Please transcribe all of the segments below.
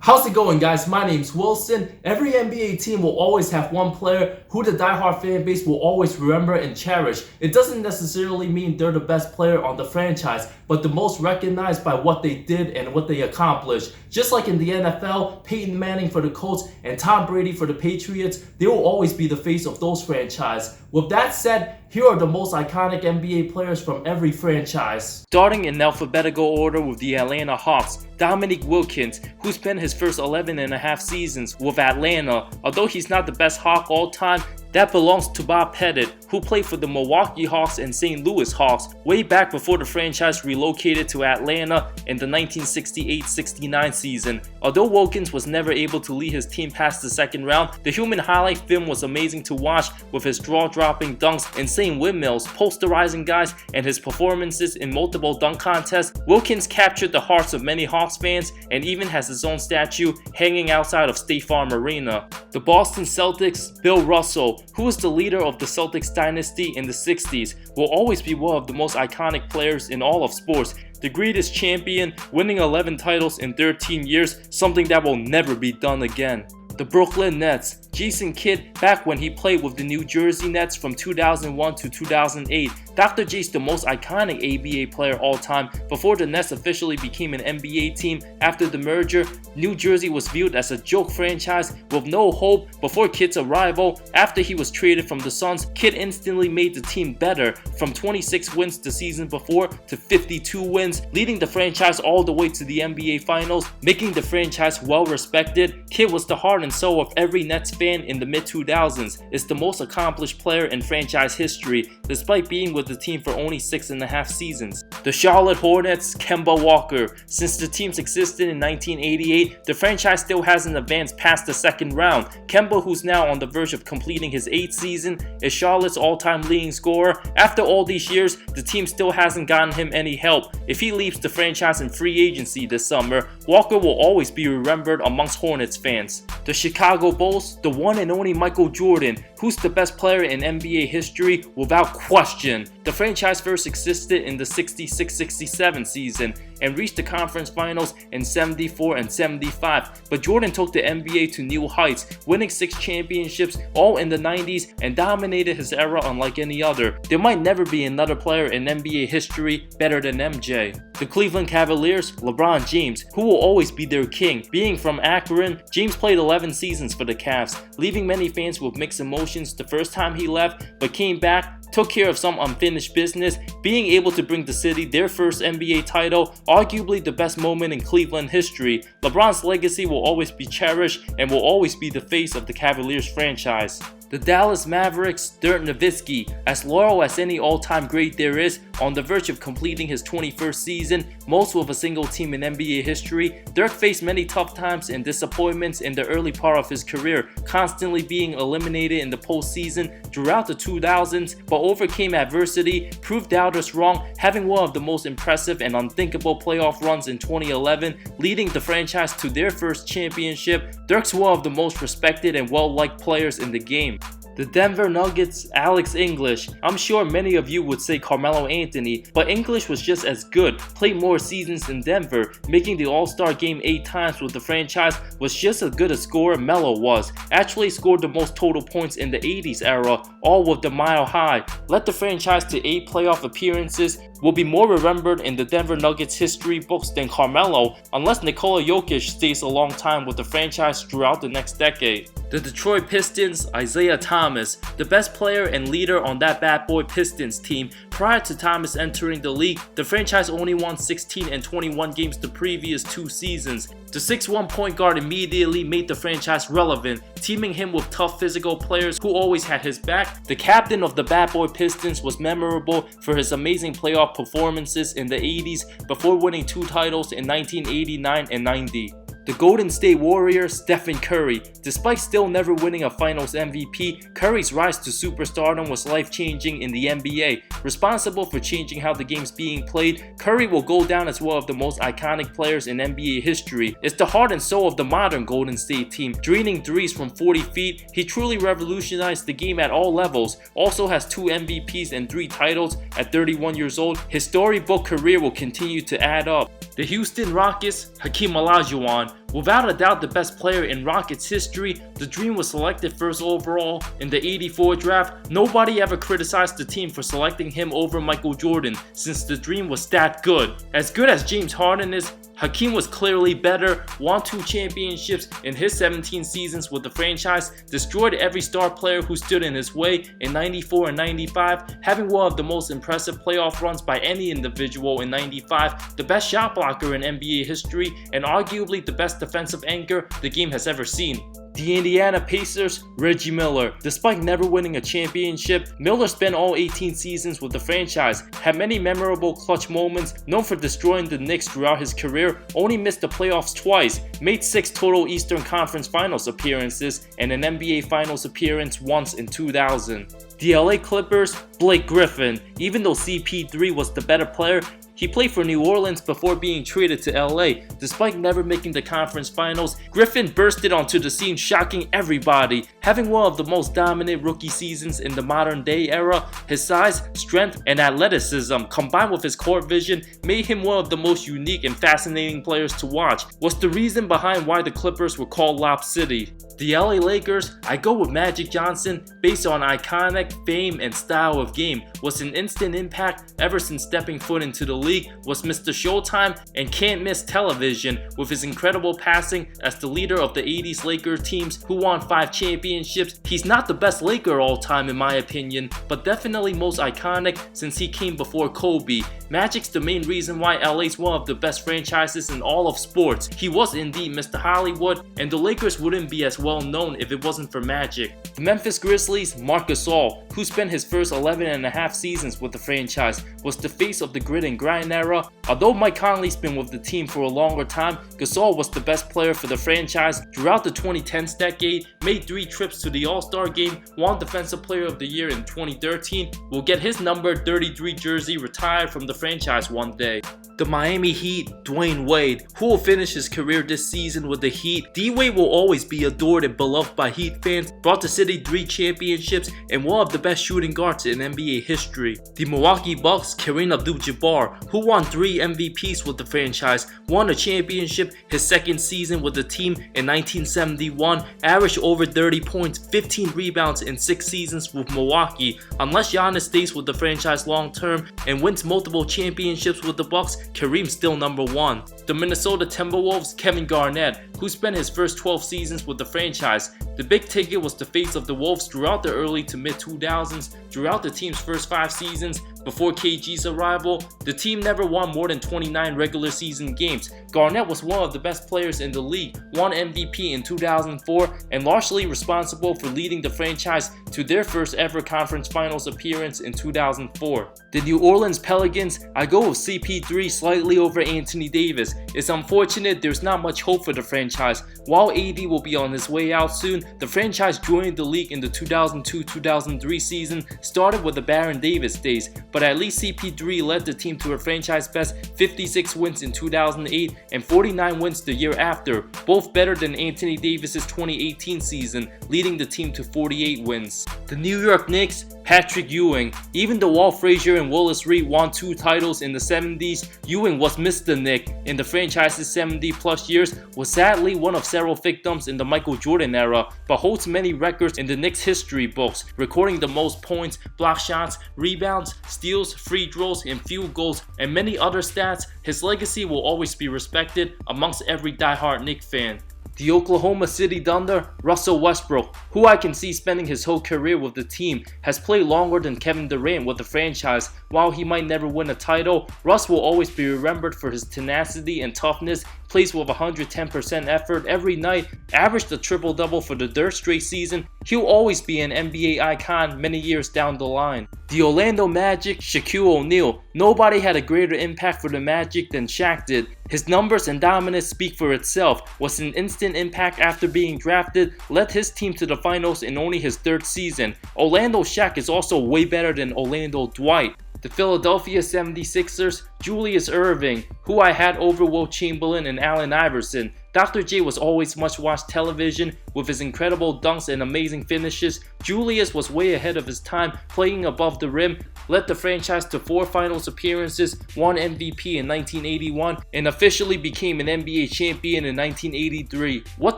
How's it going, guys? My name's Wilson. Every NBA team will always have one player who the diehard fan base will always remember and cherish. It doesn't necessarily mean they're the best player on the franchise, but the most recognized by what they did and what they accomplished. Just like in the NFL, Peyton Manning for the Colts and Tom Brady for the Patriots, they will always be the face of those franchises. With that said, here are the most iconic NBA players from every franchise. Starting in alphabetical order with the Atlanta Hawks, Dominique Wilkins, who spent his first 11 and a half seasons with Atlanta. Although he's not the best Hawk all time, that belongs to Bob Pettit, who played for the Milwaukee Hawks and St. Louis Hawks way back before the franchise relocated to Atlanta in the 1968-69 season. Although Wilkins was never able to lead his team past the second round, the human highlight film was amazing to watch with his jaw-dropping dunks, insane windmills, posterizing guys, and his performances in multiple dunk contests. Wilkins captured the hearts of many Hawks fans and even has his own statue hanging outside of State Farm Arena. The Boston Celtics, Bill Russell, who was the leader of the Celtics dynasty in the 60s, will always be one of the most iconic players in all of sports. The greatest champion, winning 11 titles in 13 years, something that will never be done again. The Brooklyn Nets, Jason Kidd, back when he played with the New Jersey Nets from 2001 to 2008. Dr. J's the most iconic ABA player all time. Before the Nets officially became an NBA team after the merger, New Jersey was viewed as a joke franchise with no hope before Kidd's arrival. After he was traded from the Suns, Kidd instantly made the team better, from 26 wins the season before to 52 wins, leading the franchise all the way to the NBA Finals, making the franchise well respected. Kidd was the heart and soul of every Nets fan in the mid-2000s, is the most accomplished player in franchise history, despite being with the team for only 6.5 seasons. The Charlotte Hornets, Kemba Walker. Since the teams existed in 1988, the franchise still hasn't advanced past the second round. Kemba, who's now on the verge of completing his 8th season, is Charlotte's all-time leading scorer. After all these years, the team still hasn't gotten him any help. If he leaves the franchise in free agency this summer, Walker will always be remembered amongst Hornets fans. The Chicago Bulls, the one and only Michael Jordan, who's the best player in NBA history without question. The franchise first existed in the 66-67 season and reached the conference finals in 74 and 75, but Jordan took the NBA to new heights, winning 6 championships all in the 90s and dominated his era unlike any other. There might never be another player in NBA history better than MJ. The Cleveland Cavaliers, LeBron James, who will always be their king. Being from Akron, James played 11 seasons for the Cavs, leaving many fans with mixed emotions the first time he left, but came back, took care of some unfinished business, being able to bring the city their first NBA title, arguably the best moment in Cleveland history. LeBron's legacy will always be cherished and will always be the face of the Cavaliers franchise. The Dallas Mavericks, Dirk Nowitzki, as loyal as any all-time great there is, on the verge of completing his 21st season, most with a single team in NBA history, Dirk faced many tough times and disappointments in the early part of his career, constantly being eliminated in the postseason throughout the 2000s, but overcame adversity, proved doubters wrong, having one of the most impressive and unthinkable playoff runs in 2011, leading the franchise to their first championship. Dirk's one of the most respected and well-liked players in the game. The Denver Nuggets, Alex English. I'm sure many of you would say Carmelo Anthony, but English was just as good, played more seasons in Denver, making the All-Star game 8 times with the franchise, was just as good a scorer Melo was. Actually scored the most total points in the 80s era, all with the Mile High. Led the franchise to 8 playoff appearances, will be more remembered in the Denver Nuggets history books than Carmelo, unless Nikola Jokic stays a long time with the franchise throughout the next decade. The Detroit Pistons, Isaiah Thomas, the best player and leader on that bad boy Pistons team. Prior to Thomas entering the league, the franchise only won 16 and 21 games the previous 2 seasons. The 6'1" point guard immediately made the franchise relevant, teaming him with tough physical players who always had his back. The captain of the bad boy Pistons was memorable for his amazing playoff performances in the 80s before winning 2 titles in 1989 and 90. The Golden State Warriors, Stephen Curry. Despite still never winning a Finals MVP, Curry's rise to superstardom was life-changing in the NBA. Responsible for changing how the game's being played, Curry will go down as one of the most iconic players in NBA history. It's the heart and soul of the modern Golden State team. Draining threes from 40 feet, he truly revolutionized the game at all levels. Also has 2 MVPs and 3 titles at 31 years old. His storybook career will continue to add up. The Houston Rockets, Hakeem Olajuwon. Without a doubt the best player in Rockets history, the Dream was selected first overall in the '84 draft. Nobody ever criticized the team for selecting him over Michael Jordan since the Dream was that good. As good as James Harden is, Hakeem was clearly better, won 2 championships in his 17 seasons with the franchise, destroyed every star player who stood in his way in '94 and '95, having one of the most impressive playoff runs by any individual in '95, the best shot blocker in NBA history, and arguably the best defensive anchor the game has ever seen. The Indiana Pacers, Reggie Miller. Despite never winning a championship, Miller spent all 18 seasons with the franchise, had many memorable clutch moments, known for destroying the Knicks throughout his career, only missed the playoffs twice, made 6 total Eastern Conference Finals appearances, and an NBA Finals appearance once in 2000. The LA Clippers, Blake Griffin. Even though CP3 was the better player, he played for New Orleans before being traded to LA. Despite never making the conference finals, Griffin bursted onto the scene, shocking everybody. Having one of the most dominant rookie seasons in the modern day era, his size, strength, and athleticism combined with his court vision made him one of the most unique and fascinating players to watch. Was the reason behind why the Clippers were called Lob City. The LA Lakers, I go with Magic Johnson based on iconic fame and style of game. Was an instant impact ever since stepping foot into the league, was Mr. Showtime and can't miss television with his incredible passing as the leader of the '80s Lakers teams who won 5 championships. He's not the best Laker all time in my opinion, but definitely most iconic since he came before Kobe. Magic's the main reason why LA's one of the best franchises in all of sports. He was indeed Mr. Hollywood, and the Lakers wouldn't be as well known if it wasn't for Magic. The Memphis Grizzlies, Marc Gasol, who spent his first 11.5 seasons with the franchise, was the face of the grit and grind era. Although Mike Conley's been with the team for a longer time, Gasol was the best player for the franchise throughout the 2010s decade, made 3 trips to the All-Star game, won Defensive Player of the Year in 2013, will get his number 33 jersey retired from the franchise one day. The Miami Heat, Dwyane Wade, who will finish his career this season with the Heat. D-Wade will always be adored and beloved by Heat fans, brought the city 3 championships, and one of the best shooting guards in NBA history. The Milwaukee Bucks, Kareem Abdul-Jabbar, who won 3 MVPs with the franchise, won a championship his second season with the team in 1971, averaged over 30 points, 15 rebounds in 6 seasons with Milwaukee. Unless Giannis stays with the franchise long term and wins multiple championships with the Bucks, Kareem's still number 1. The Minnesota Timberwolves, Kevin Garnett, who spent his first 12 seasons with the franchise. The big ticket was the face of the Wolves throughout the early to mid 2000s. Throughout the team's first 5 seasons before KG's arrival, the team never won more than 29 regular season games. Garnett was one of the best players in the league, won MVP in 2004, and largely responsible for leading the franchise to their first ever conference finals appearance in 2004. The New Orleans Pelicans, I go with CP3 slightly over Anthony Davis. It's unfortunate there's not much hope for the franchise. While AD will be on his way out soon, the franchise joined the league in the 2002-2003 season, started with the Baron Davis days, but at least CP3 led the team to a franchise best 56 wins in 2008 and 49 wins the year after, both better than Anthony Davis's 2018 season, leading the team to 48 wins. The New York Knicks, Patrick Ewing. Even though Walt Frazier and Willis Reed won 2 titles in the 70s, Ewing was Mr. Knick in the franchise's 70-plus years, was sadly one of several victims in the Michael Jordan era, but holds many records in the Knicks history books, recording the most points, block shots, rebounds, steals, free throws, and field goals, and many other stats. His legacy will always be respected amongst every diehard Knicks fan. The Oklahoma City Thunder, Russell Westbrook, who I can see spending his whole career with the team, has played longer than Kevin Durant with the franchise. While he might never win a title, Russ will always be remembered for his tenacity and toughness, plays with 110% effort every night, averaged a triple-double for the 3rd straight season. He'll always be an NBA icon many years down the line. The Orlando Magic, Shaquille O'Neal. Nobody had a greater impact for the Magic than Shaq did. His numbers and dominance speak for itself, was an instant impact after being drafted, led his team to the finals in only his 3rd season. Orlando Shaq is also way better than Orlando Dwight. The Philadelphia 76ers, Julius Erving, who I had over Wilt Chamberlain and Allen Iverson. Dr. J was always much-watched television with his incredible dunks and amazing finishes. Julius was way ahead of his time, playing above the rim, led the franchise to 4 finals appearances, won MVP in 1981, and officially became an NBA champion in 1983. What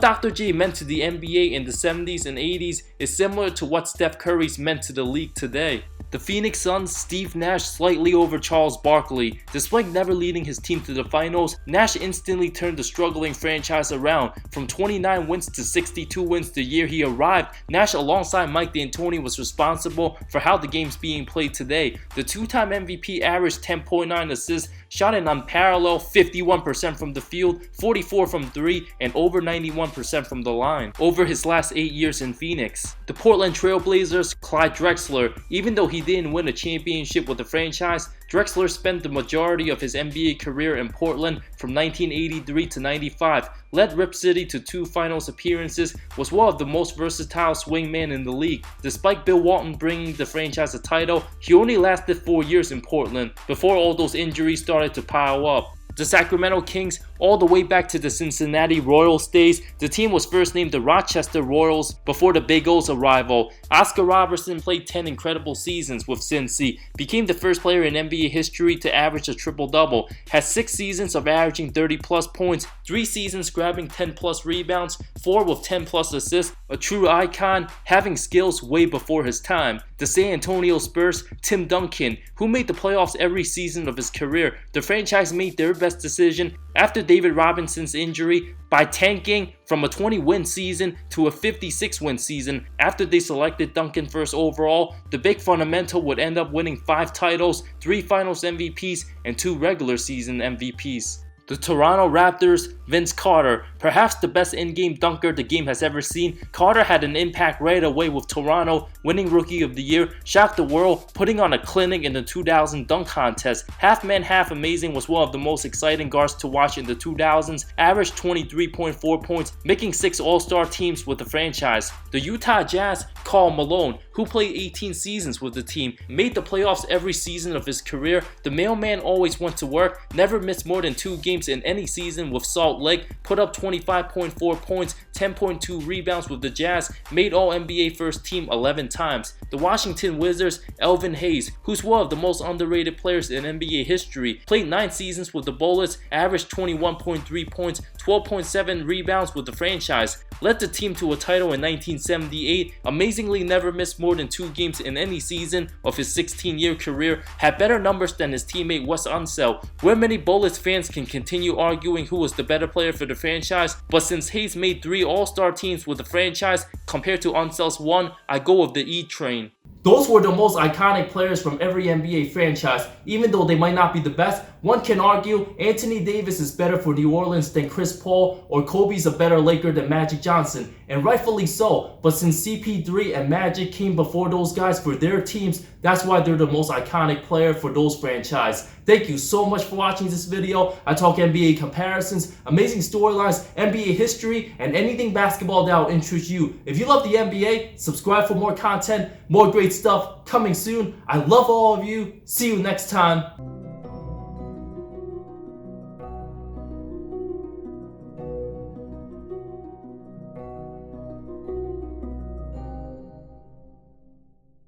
Dr. J meant to the NBA in the 70s and 80s is similar to what Steph Curry's meant to the league today. The Phoenix Suns, Steve Nash slightly over Charles Barkley. Despite never leading his team to the finals, Nash instantly turned the struggling franchise around. From 29 wins to 62 wins the year he arrived, Nash alongside Mike D'Antoni was responsible for how the game's being played today. The 2-time MVP averaged 10.9 assists, shot an unparalleled 51% from the field, 44 from 3, and over 91% from the line over his last 8 years in Phoenix. The Portland Trail Blazers, Clyde Drexler, even though he didn't win a championship with the franchise, Drexler spent the majority of his NBA career in Portland from 1983 to 95, led Rip City to 2 finals appearances, was one of the most versatile swingmen in the league. Despite Bill Walton bringing the franchise a title, he only lasted 4 years in Portland before all those injuries started to pile up. The Sacramento Kings, all the way back to the Cincinnati Royals days, the team was first named the Rochester Royals before the Big O's arrival. Oscar Robertson played 10 incredible seasons with Cincy, became the first player in NBA history to average a triple-double, had 6 seasons of averaging 30-plus points, 3 seasons grabbing 10-plus rebounds, 4 with 10-plus assists, a true icon, having skills way before his time. The San Antonio Spurs, Tim Duncan, who made the playoffs every season of his career. The franchise made their best decision after David Robinson's injury by tanking from a 20-win season to a 56-win season. After they selected Duncan first overall, the big fundamental would end up winning 5 titles, 3 finals MVPs, and 2 regular season MVPs. The Toronto Raptors, Vince Carter, perhaps the best in-game dunker the game has ever seen. Carter had an impact right away with Toronto, winning Rookie of the Year, shocked the world, putting on a clinic in the 2000 dunk contest. Half man, half amazing was one of the most exciting guards to watch in the 2000s, averaged 23.4 points, making 6 All-Star teams with the franchise. The Utah Jazz, Karl Malone, who played 18 seasons with the team, made the playoffs every season of his career. The mailman always went to work, never missed more than 2 games in any season with Salt Lake, put up 25.4 points, 10.2 rebounds with the Jazz, made All-NBA First Team 11 times. The Washington Wizards, Elvin Hayes, who's one of the most underrated players in NBA history, played 9 seasons with the Bullets, averaged 21.3 points, 12.7 rebounds with the franchise, led the team to a title in 1978, amazingly never missed more than 2 games in any season of his 16-year career, had better numbers than his teammate Wes Unseld. Where many Bullets fans can continue arguing who was the better player for the franchise, but since Hayes made 3 All-Star teams with the franchise compared to Unseld's 1, I go with the E train. Those were the most iconic players from every NBA franchise. Even though they might not be the best, one can argue Anthony Davis is better for New Orleans than Chris Paul, or Kobe's a better Laker than Magic Johnson, and rightfully so. But since CP3 and Magic came before those guys for their teams, that's why they're the most iconic player for those franchises. Thank you so much for watching this video. I talk NBA comparisons, amazing storylines, NBA history, and anything basketball that will interest you. If you love the NBA, subscribe for more content, more great stuff coming soon. I love all of you. See you next time.